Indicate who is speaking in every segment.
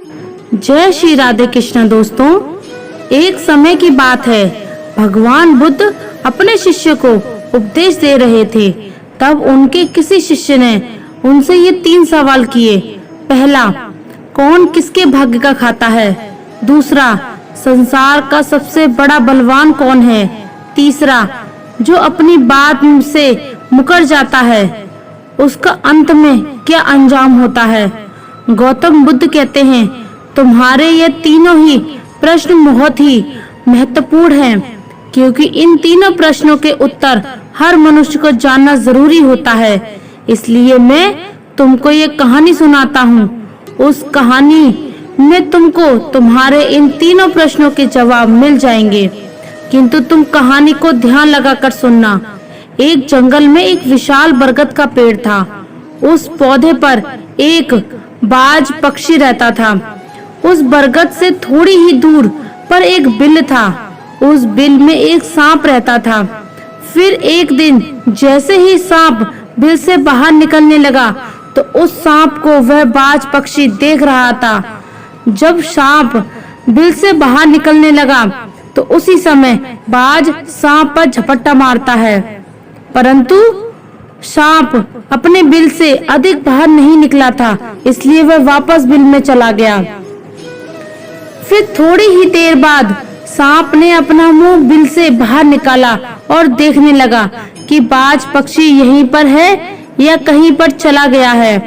Speaker 1: जय श्री राधे कृष्ण। दोस्तों, एक समय की बात है, भगवान बुद्ध अपने शिष्य को उपदेश दे रहे थे। तब उनके किसी शिष्य ने उनसे ये 3 सवाल किए। पहला, कौन किसके भाग्य का खाता है? दूसरा, संसार का सबसे बड़ा बलवान कौन है? तीसरा, जो अपनी बात से मुकर जाता है उसका अंत में क्या अंजाम होता है? गौतम बुद्ध कहते हैं, तुम्हारे ये तीनों ही प्रश्न बहुत ही महत्वपूर्ण हैं, क्योंकि इन तीनों प्रश्नों के उत्तर हर मनुष्य को जानना जरूरी होता है। इसलिए मैं तुमको ये कहानी सुनाता हूँ। उस कहानी में तुमको तुम्हारे इन तीनों प्रश्नों के जवाब मिल जाएंगे, किंतु तुम कहानी को ध्यान लगाकर सुनना। एक जंगल में एक विशाल बरगद का पेड़ था। उस पौधे पर एक बाज पक्षी रहता था। उस बरगद से थोड़ी ही दूर पर एक बिल था। उस बिल में एक सांप रहता था। फिर एक दिन जैसे ही सांप बिल से बाहर निकलने लगा तो उस सांप को वह बाज पक्षी देख रहा था। जब सांप बिल से बाहर निकलने लगा तो उसी समय बाज सांप पर झपट्टा मारता है, परंतु सांप अपने बिल से अधिक बाहर नहीं निकला था, इसलिए वह वापस बिल में चला गया। फिर थोड़ी ही देर बाद सांप ने अपना मुंह बिल से बाहर निकाला और देखने लगा कि बाज पक्षी यहीं पर है या कहीं पर चला गया है।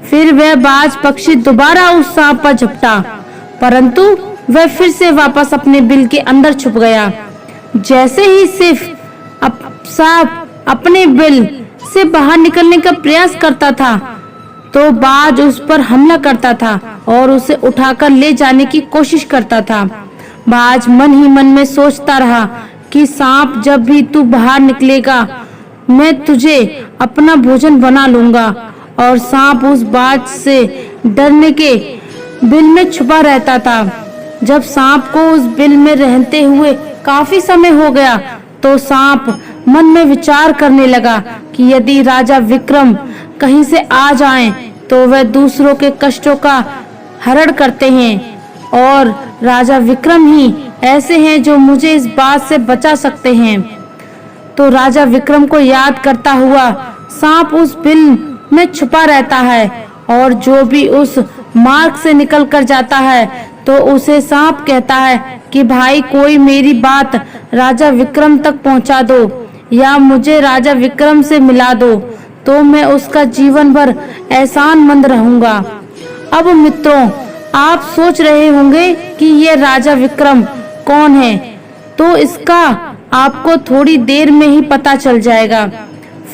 Speaker 1: फिर वह बाज पक्षी दोबारा उस सांप पर झपटा, परंतु वह फिर से वापस अपने बिल के अंदर छुप गया। जैसे ही सिर्फ सांप अपने बिल से बाहर निकलने का प्रयास करता था तो बाज उस पर हमला करता था और उसे उठाकर ले जाने की कोशिश करता था। बाज मन ही मन में सोचता रहा कि सांप, जब भी तू बाहर निकलेगा मैं तुझे अपना भोजन बना लूंगा। और सांप उस बाज से डरने के बिल में छुपा रहता था। जब सांप को उस बिल में रहते हुए काफी समय हो गया तो सांप मन में विचार करने लगा कि यदि राजा विक्रम कहीं से आ जाएं तो वह दूसरों के कष्टों का हरण करते हैं और राजा विक्रम ही ऐसे हैं जो मुझे इस बात से बचा सकते हैं। तो राजा विक्रम को याद करता हुआ सांप उस बिल में छुपा रहता है और जो भी उस मार्ग से निकल कर जाता है तो उसे सांप कहता है कि भाई, कोई मेरी बात राजा विक्रम तक पहुंचा दो या मुझे राजा विक्रम से मिला दो तो मैं उसका जीवन भर एहसानमंद रहूंगा। अब मित्रों, आप सोच रहे होंगे कि ये राजा विक्रम कौन है, तो इसका आपको थोड़ी देर में ही पता चल जाएगा।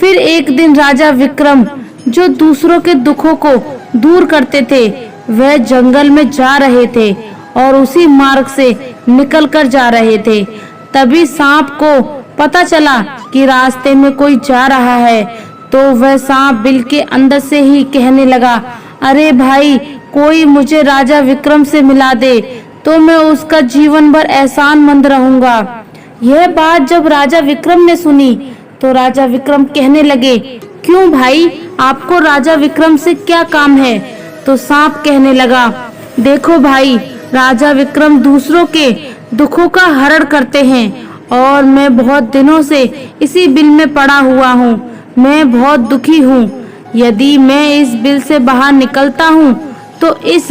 Speaker 1: फिर एक दिन राजा विक्रम, जो दूसरों के दुखों को दूर करते थे, वह जंगल में जा रहे थे और उसी मार्ग से निकल कर जा रहे थे। तभी सांप को पता चला कि रास्ते में कोई जा रहा है, तो वह सांप बिल के अंदर से ही कहने लगा, अरे भाई, कोई मुझे राजा विक्रम से मिला दे तो मैं उसका जीवन भर एहसानमंद रहूंगा। यह बात जब राजा विक्रम ने सुनी तो राजा विक्रम कहने लगे, क्यों भाई, आपको राजा विक्रम से क्या काम है? तो सांप कहने लगा, देखो भाई, राजा विक्रम दूसरों के दुखों का हरण करते हैं और मैं बहुत दिनों से इसी बिल में पड़ा हुआ हूँ। मैं बहुत दुखी हूँ। यदि मैं इस बिल से बाहर निकलता हूँ तो इस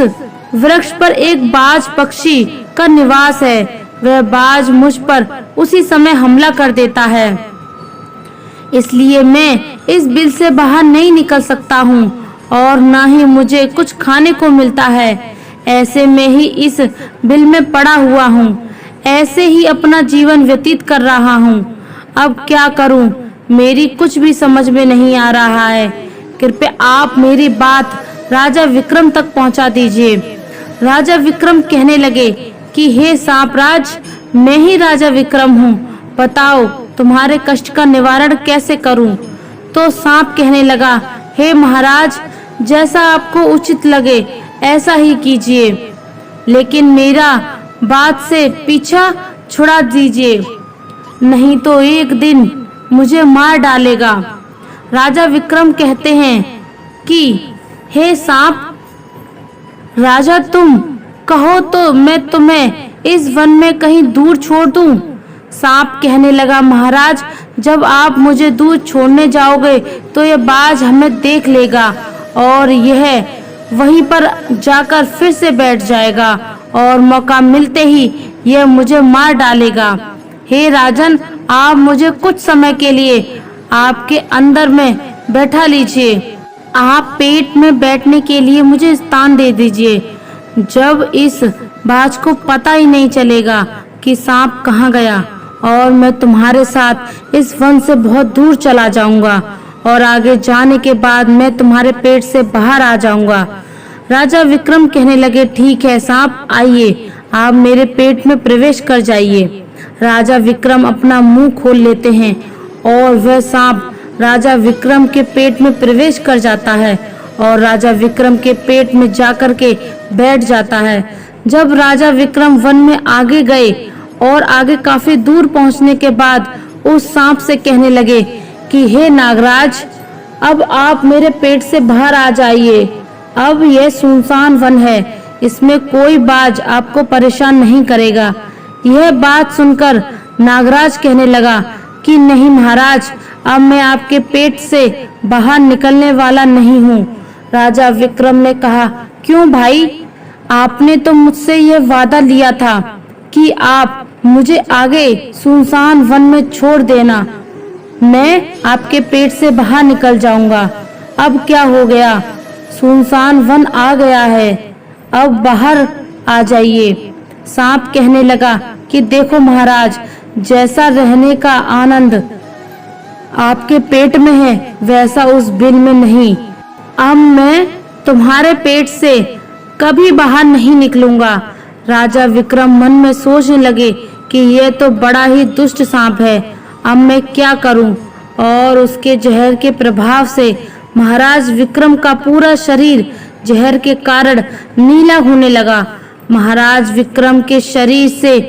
Speaker 1: वृक्ष पर एक बाज पक्षी का निवास है। वह बाज मुझ पर उसी समय हमला कर देता है, इसलिए मैं इस बिल से बाहर नहीं निकल सकता हूँ और ना ही मुझे कुछ खाने को मिलता है। ऐसे में ही इस बिल में पड़ा हुआ हूँ, ऐसे ही अपना जीवन व्यतीत कर रहा हूँ। अब क्या करूँ, मेरी कुछ भी समझ में नहीं आ रहा है। कृपया आप मेरी बात राजा विक्रम तक पहुँचा दीजिए। राजा विक्रम कहने लगे कि हे सांपराज, मैं ही राजा विक्रम हूँ, बताओ तुम्हारे कष्ट का निवारण कैसे करूँ? तो सांप कहने लगा, हे महाराज, जैसा आपको उचित लगे ऐसा ही कीजिए, लेकिन मेरा बात से पीछा छुड़ा दीजिए, नहीं तो एक दिन मुझे मार डालेगा। राजा विक्रम कहते हैं कि हे सांप, राजा तुम कहो तो मैं तुम्हें इस वन में कहीं दूर छोड़ दूं। सांप कहने लगा, महाराज जब आप मुझे दूर छोड़ने जाओगे तो यह बाज हमें देख लेगा और यह वहीं पर जाकर फिर से बैठ जाएगा और मौका मिलते ही यह मुझे मार डालेगा। हे राजन, आप मुझे कुछ समय के लिए आपके अंदर में बैठा लीजिए। आप पेट में बैठने के लिए मुझे स्थान दे दीजिए। जब इस बाज को पता ही नहीं चलेगा कि सांप कहाँ गया और मैं तुम्हारे साथ इस वन से बहुत दूर चला जाऊंगा और आगे जाने के बाद मैं तुम्हारे पेट से बाहर आ जाऊंगा। राजा विक्रम कहने लगे, ठीक है सांप, आइए आप मेरे पेट में प्रवेश कर जाइए। राजा विक्रम अपना मुंह खोल लेते हैं और वह सांप राजा विक्रम के पेट में प्रवेश कर जाता है और राजा विक्रम के पेट में जाकर के बैठ जाता है। जब राजा विक्रम वन में आगे गए और आगे काफी दूर पहुंचने के बाद उस सांप से कहने लगे कि हे नागराज, अब आप मेरे पेट से बाहर आ जाइए। अब यह सुनसान वन है, इसमें कोई बाज आपको परेशान नहीं करेगा। यह बात सुनकर नागराज कहने लगा कि नहीं महाराज, अब मैं आपके पेट से बाहर निकलने वाला नहीं हूँ। राजा विक्रम ने कहा, क्यों भाई, आपने तो मुझसे यह वादा लिया था कि आप मुझे आगे सुनसान वन में छोड़ देना, मैं आपके पेट से बाहर निकल जाऊंगा। अब क्या हो गया, सुनसान वन आ गया है, अब बाहर आ जाइए। सांप कहने लगा कि देखो महाराज, जैसा रहने का आनंद आपके पेट में है वैसा उस बिल में नहीं। अब मैं तुम्हारे पेट से कभी बाहर नहीं निकलूंगा। राजा विक्रम मन में सोचने लगे कि यह तो बड़ा ही दुष्ट सांप है, अब मैं क्या करूं। और उसके जहर के प्रभाव से महाराज विक्रम का पूरा शरीर जहर के कारण नीला होने लगा। महाराज विक्रम के शरीर से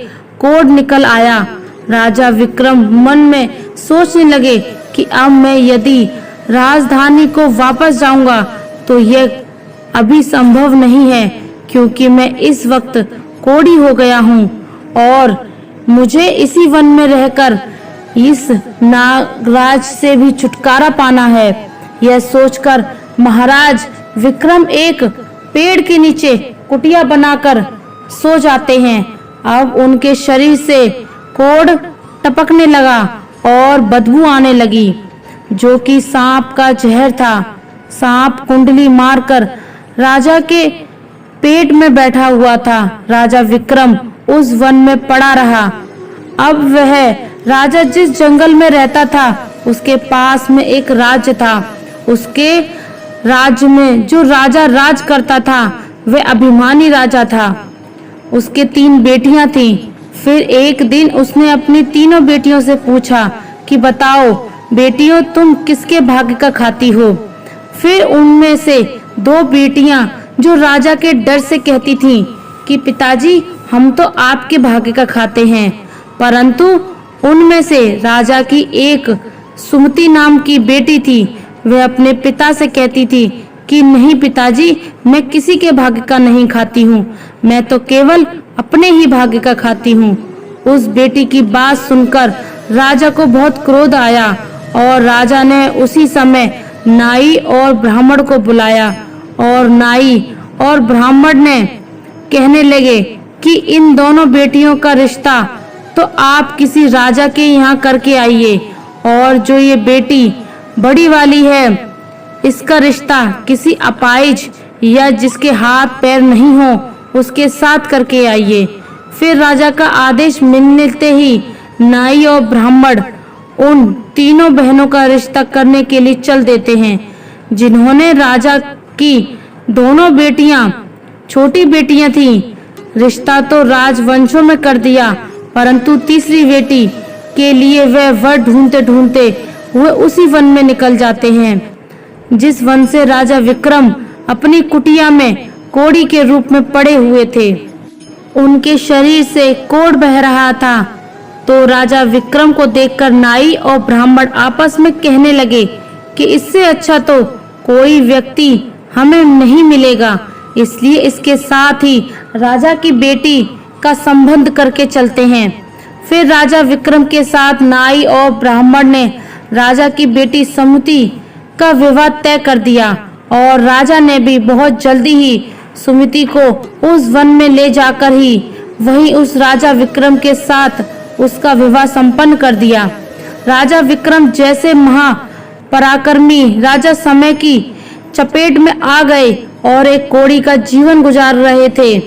Speaker 1: कोढ़ निकल आया। राजा विक्रम मन में सोचने लगे कि अब मैं यदि राजधानी को वापस जाऊंगा तो यह अभी संभव नहीं है, क्योंकि मैं इस वक्त कोढ़ी हो गया हूँ और मुझे इसी वन में रहकर इस नागराज से भी छुटकारा पाना है। यह सोचकर महाराज विक्रम एक पेड़ के नीचे कुटिया बनाकर सो जाते हैं। अब उनके शरीर से कोढ़ टपकने लगा और बदबू आने लगी, जो कि सांप का जहर था। सांप कुंडली मारकर राजा के पेट में बैठा हुआ था। राजा विक्रम उस वन में पड़ा रहा। अब वह राजा जिस जंगल में रहता था उसके पास में एक राज्य था। उसके राज्य में जो राजा राज करता था वह अभिमानी राजा था। उसके 3 बेटियां थीं। फिर एक दिन उसने अपनी तीनों बेटियों से पूछा कि बताओ बेटियों, तुम किसके भाग्य का खाती हो। फिर उनमें से 2 बेटियां जो राजा के डर से कहती थीं कि पिताजी, हम तो आपके भाग्य का खाते हैं, परंतु उनमें से राजा की एक सुमति नाम की बेटी थी। वह अपने पिता से कहती थी कि नहीं पिताजी, मैं किसी के भाग्य का नहीं खाती हूँ, मैं तो केवल अपने ही भाग्य का खाती हूँ। उस बेटी की बात सुनकर राजा को बहुत क्रोध आया और राजा ने उसी समय नाई और ब्राह्मण को बुलाया और नाई और ब्राह्मण ने कहने लगे कि इन दोनों बेटियों का रिश्ता तो आप किसी राजा के यहाँ करके आइए, और जो ये बेटी बड़ी वाली है इसका रिश्ता किसी अपाहिज या जिसके हाथ पैर नहीं हो उसके साथ करके आइए। फिर राजा का आदेश मिलते ही नाई और ब्राह्मण उन तीनों बहनों का रिश्ता करने के लिए चल देते हैं। जिन्होंने राजा की दोनों बेटियां छोटी बेटियां थीं, रिश्ता तो राजवंशों में कर दिया, परंतु तीसरी बेटी के लिए वह वर ढूंढते ढूंढते वह उसी वन में निकल जाते हैं जिस वन से राजा विक्रम अपनी कुटिया में कोढ़ी के रूप में पड़े हुए थे। उनके शरीर से कोढ़ बह रहा था। तो राजा विक्रम को देखकर नाई और ब्राह्मण आपस में कहने लगे कि इससे अच्छा तो कोई व्यक्ति हमें नहीं मिलेगा इसलिए इसके साथ ही राजा की बेटी का संबंध करके चलते हैं। फिर राजा विक्रम के साथ नाई और ब्राह्मण ने राजा की बेटी सुमति का विवाह तय कर दिया और राजा ने भी बहुत जल्दी ही सुमति को उस वन में ले जाकर ही वहीं उस राजा विक्रम के साथ उसका विवाह संपन्न कर दिया। राजा विक्रम जैसे महापराक्रमी राजा समय की चपेट में आ गए और एक कोढ़ी का जीवन गुजार रहे थे।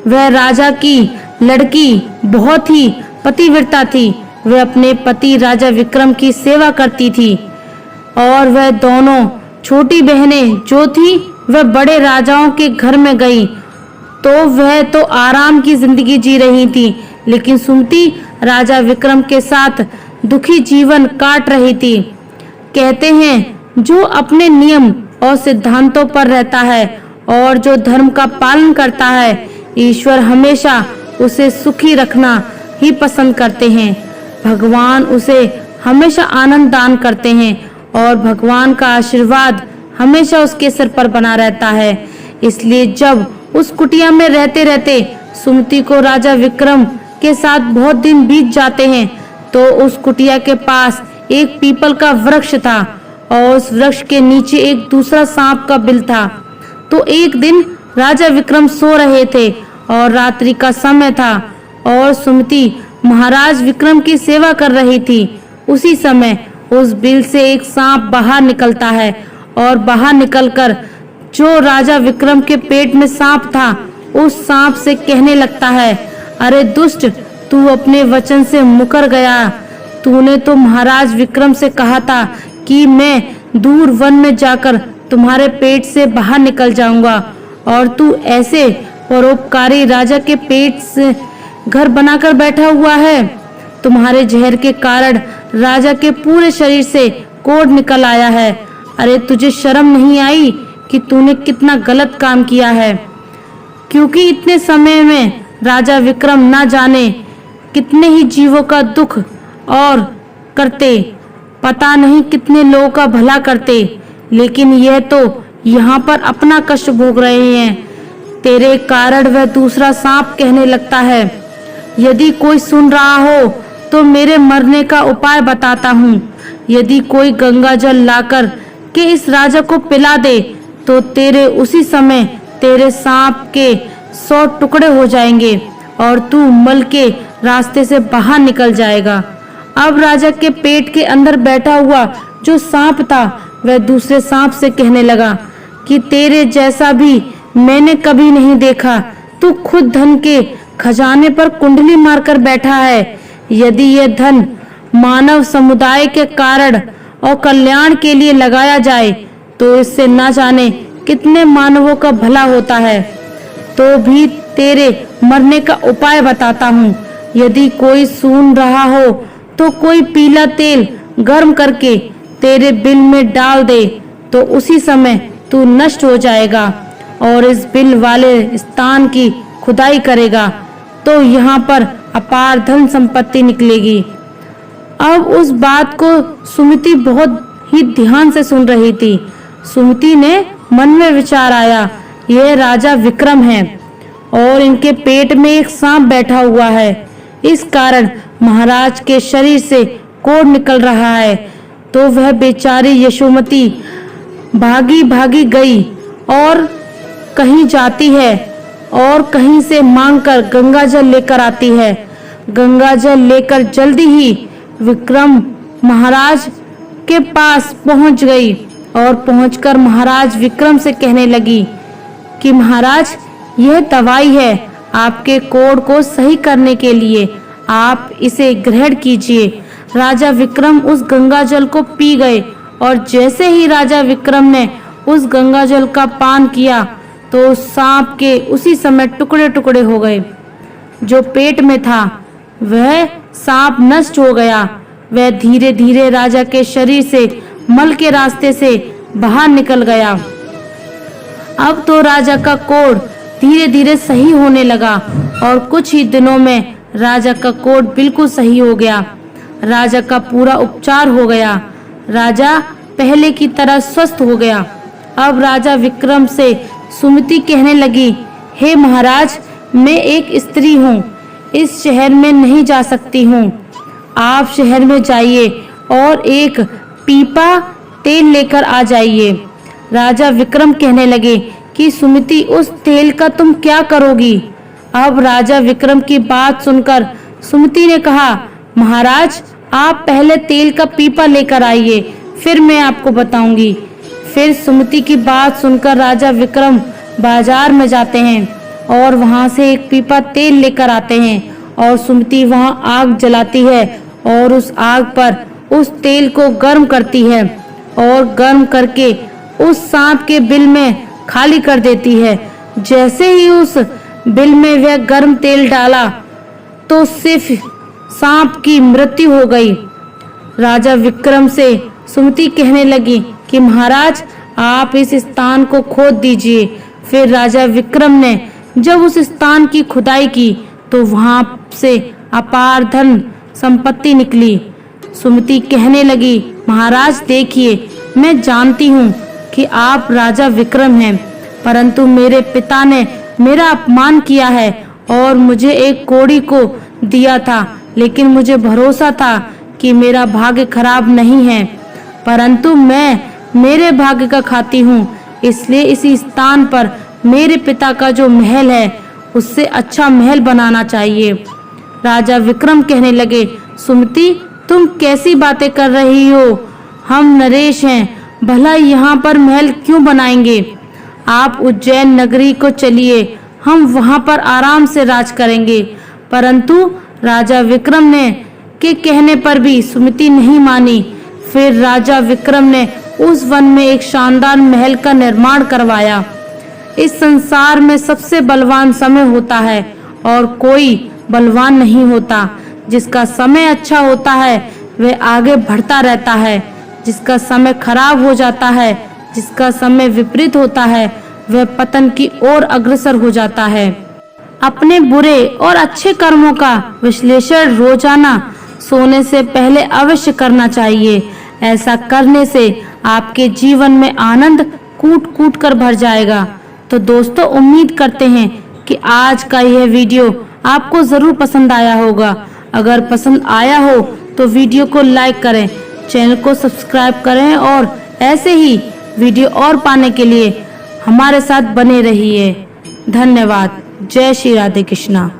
Speaker 1: वह राजा की लड़की बहुत ही पतिव्रता थी। वह अपने पति राजा विक्रम की सेवा करती थी और वह दोनों छोटी बहनें जो थी वह बड़े राजाओं के घर में गई तो वह तो आराम की जिंदगी जी रही थी, लेकिन सुमति राजा विक्रम के साथ दुखी जीवन काट रही थी। कहते हैं जो अपने नियम और सिद्धांतों पर रहता है और जो धर्म का पालन करता है, ईश्वर हमेशा उसे सुखी रखना ही पसंद करते हैं। भगवान उसे हमेशा आनंद दान करते हैं और भगवान का आशीर्वाद हमेशा उसके सिर पर बना रहता है। इसलिए जब उस कुटिया में रहते रहते सुमति को राजा विक्रम के साथ बहुत दिन बीत जाते हैं तो उस कुटिया के पास एक पीपल का वृक्ष था और उस वृक्ष के नीचे एक दूसरा सांप का बिल था। तो एक दिन राजा विक्रम सो रहे थे और रात्रि का समय था और सुमति महाराज विक्रम की सेवा कर रही थी। उसी समय उस बिल से एक सांप बाहर निकलता है और बाहर निकलकर जो राजा विक्रम के पेट में सांप था उस सांप से कहने लगता है, अरे दुष्ट, तू अपने वचन से मुकर गया। तूने तो महाराज विक्रम से कहा था कि मैं दूर वन में जाकर तुम्हारे पेट से बाहर निकल जाऊंगा और तू ऐसे परोपकारी राजा के पेट से घर बनाकर बैठा हुआ है। तुम्हारे जहर के कारण राजा के पूरे शरीर से कोढ़ निकल आया है। अरे तुझे शर्म नहीं आई कि तूने कितना गलत काम किया है? क्योंकि इतने समय में राजा विक्रम ना जाने कितने ही जीवों का दुख और करते, पता नहीं कितने लोगों का भला करते, लेकिन यह तो यहाँ पर अपना कष्ट भोग रहे हैं। तेरे कारण वह दूसरा सांप कहने लगता है, यदि कोई सुन रहा हो तो मेरे मरने का उपाय बताता हूँ। यदि कोई गंगा जल लाकर के इस राजा को पिला दे तो तेरे उसी समय तेरे सांप के 100 टुकड़े हो जाएंगे और तू मल के रास्ते से बाहर निकल जाएगा। अब राजा के पेट के अंदर बैठा हुआ जो सांप था वह दूसरे सांप से कहने लगा कि तेरे जैसा भी मैंने कभी नहीं देखा। तू खुद धन के खजाने पर कुंडली मारकर बैठा है। यदि यह धन मानव समुदाय के कारण और कल्याण के लिए लगाया जाए तो इससे न जाने कितने मानवों का भला होता है। तो भी तेरे मरने का उपाय बताता हूँ। यदि कोई सुन रहा हो तो कोई पीला तेल गर्म करके तेरे बिल में डाल दे तो उसी समय तू नष्ट हो जाएगा और इस बिल वाले स्थान की खुदाई करेगा तो यहाँ पर अपार धन संपत्ति निकलेगी। अब उस बात को सुमति बहुत ही ध्यान से सुन रही थी। सुमति ने मन में विचार आया, यह राजा विक्रम है और इनके पेट में एक सांप बैठा हुआ है। इस कारण महाराज के शरीर से कोढ़ निकल रहा है। तो वह बेचारी यशोमती भागी भागी गई और कहीं जाती है और कहीं से मांगकर गंगा जल लेकर आती है। गंगा जल लेकर जल्दी ही विक्रम महाराज के पास पहुंच गई और पहुंचकर महाराज विक्रम से कहने लगी कि महाराज, यह दवाई है आपके कोढ़ को सही करने के लिए, आप इसे ग्रहण कीजिए। राजा विक्रम उस गंगा जल को पी गए और जैसे ही राजा विक्रम ने उस गंगा जल का पान किया तो सांप के उसी समय टुकड़े टुकड़े हो गए। जो पेट में था वह सांप नष्ट हो गया। वह धीरे धीरे राजा के शरीर से मल के रास्ते से बाहर निकल गया। अब तो राजा का कोढ़ धीरे धीरे सही होने लगा और कुछ ही दिनों में राजा का कोढ़ बिल्कुल सही हो गया। राजा का पूरा उपचार हो गया। राजा पहले की तरह स्वस्थ हो गया। अब राजा विक्रम से सुमति कहने लगी, हे महाराज, मैं एक स्त्री हूँ, इस शहर में नहीं जा सकती हूँ। आप शहर में जाइए और एक पीपा तेल लेकर आ जाइए। राजा विक्रम कहने लगे कि सुमति, उस तेल का तुम क्या करोगी? अब राजा विक्रम की बात सुनकर सुमति ने कहा, महाराज, आप पहले तेल का पीपा लेकर आइए, फिर मैं आपको बताऊंगी। फिर सुमति की बात सुनकर राजा विक्रम बाजार में जाते हैं और वहां से एक पीपा तेल लेकर आते हैं और सुमति वहां आग जलाती है और उस आग पर उस तेल को गर्म करती है और गर्म करके उस सांप के बिल में खाली कर देती है। जैसे ही उस बिल में वह गर्म तेल डाला तो सिर्फ सांप की मृत्यु हो गई। राजा विक्रम से सुमति कहने लगी कि महाराज, आप इस स्थान को खोद दीजिए। फिर राजा विक्रम ने जब उस स्थान की खुदाई की तो वहां से अपार धन संपत्ति निकली। सुमति कहने लगी, महाराज देखिए, मैं जानती हूँ कि आप राजा विक्रम हैं, परंतु मेरे पिता ने मेरा अपमान किया है और मुझे एक कोड़ी को दिया था, लेकिन मुझे भरोसा था कि मेरा भाग्य खराब नहीं है, परंतु मैं मेरे भाग्य का खाती हूँ, इसलिए इसी स्थान पर मेरे पिता का जो महल है उससे अच्छा महल बनाना चाहिए। राजा विक्रम कहने लगे, सुमति, तुम कैसी बातें कर रही हो? हम नरेश हैं, भला यहाँ पर महल क्यों बनाएंगे? आप उज्जैन नगरी को चलिए, हम वहाँ पर आराम से राज करेंगे। परंतु राजा विक्रम ने के कहने पर भी सुमति नहीं मानी। फिर राजा विक्रम ने उस वन में एक शानदार महल का निर्माण करवाया। इस संसार में सबसे बलवान समय होता है और कोई बलवान नहीं होता। जिसका समय अच्छा होता है वह आगे बढ़ता रहता है, जिसका समय खराब हो जाता है, जिसका समय विपरीत होता है, वह पतन की ओर अग्रसर हो जाता है। अपने बुरे और अच्छे कर्मों का विश्लेषण रोजाना सोने से पहले अवश्य करना चाहिए। ऐसा करने से आपके जीवन में आनंद कूट कूट कर भर जाएगा। तो दोस्तों, उम्मीद करते हैं कि आज का यह वीडियो आपको जरूर पसंद आया होगा। अगर पसंद आया हो तो वीडियो को लाइक करें, चैनल को सब्सक्राइब करें और ऐसे ही वीडियो और पाने के लिए हमारे साथ बने रहिए। धन्यवाद। जय श्री राधे कृष्णा।